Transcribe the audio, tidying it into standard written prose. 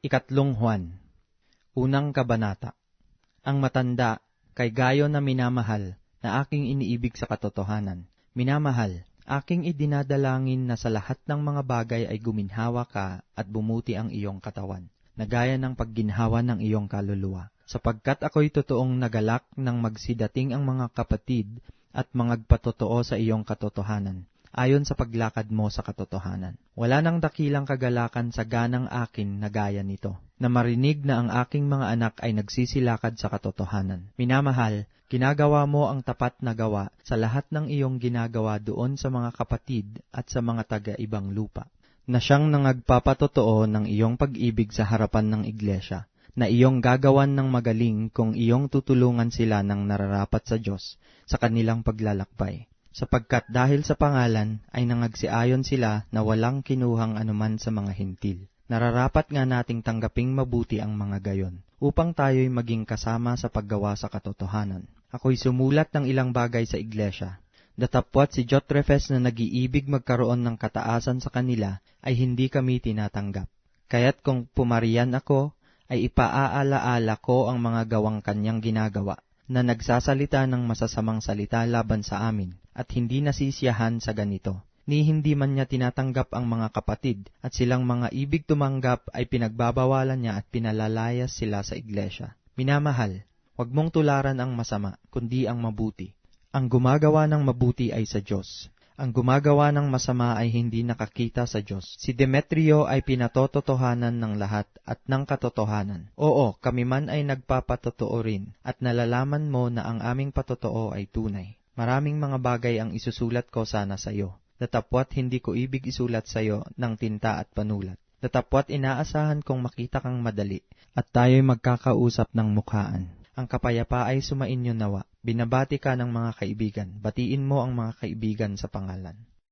Ikatlong Juan, Unang Kabanata. Ang matanda, kay Gayo na minamahal, na aking iniibig sa katotohanan. Minamahal, aking idinadalangin na sa lahat ng mga bagay ay guminhawa ka at bumuti ang iyong katawan, na gaya ng pagginhawa ng iyong kaluluwa. Sapagkat ako'y totoong nagalak ng magsidating ang mga kapatid at mangagpatotoo sa iyong katotohanan, ayon sa paglakad mo sa katotohanan. Wala nang dakilang kagalakan sa ganang akin na gaya nito, na marinig na ang aking mga anak ay nagsisilakad sa katotohanan. Minamahal, ginagawa mo ang tapat na gawa sa lahat ng iyong ginagawa doon sa mga kapatid at sa mga taga-ibang lupa, na siyang nangagpapatotoo ng iyong pag-ibig sa harapan ng iglesia, na iyong gagawan ng magaling kung iyong tutulungan sila ng nararapat sa Diyos sa kanilang paglalakbay. Sapagkat dahil sa pangalan ay nangagsiayon sila na walang kinuhang anuman sa mga hintil. Nararapat nga nating tanggaping mabuti ang mga gayon, upang tayo'y maging kasama sa paggawa sa katotohanan. Ako'y sumulat ng ilang bagay sa iglesia. Datapwat si Diotrephes na nag-iibig magkaroon ng kataasan sa kanila ay hindi kami tinatanggap. Kaya't kung pumariyan ako, ay ipaaalaala ko ang mga gawang kanyang ginagawa, na nagsasalita ng masasamang salita laban sa amin, at hindi nasisiyahan sa ganito. Ni hindi man niya tinatanggap ang mga kapatid, at silang mga ibig tumanggap ay pinagbabawalan niya at pinalalayas sila sa iglesia. Minamahal, huwag mong tularan ang masama, kundi ang mabuti. Ang gumagawa ng mabuti ay sa Diyos. Ang gumagawa ng masama ay hindi nakakita sa Diyos. Si Demetrio ay pinatototohanan ng lahat at ng katotohanan. Oo, kami man ay nagpapatotoo rin, at nalalaman mo na ang aming patotoo ay tunay. Maraming mga bagay ang isusulat ko sana sa iyo. Datapwat hindi ko ibig isulat sa iyo ng tinta at panulat. Datapwat inaasahan kong makita kang madali, at tayo'y magkakausap ng mukhaan. Ang kapayapa ay sumainyo nawa. Binabati ka ng mga kaibigan. Batiin mo ang mga kaibigan sa pangalan.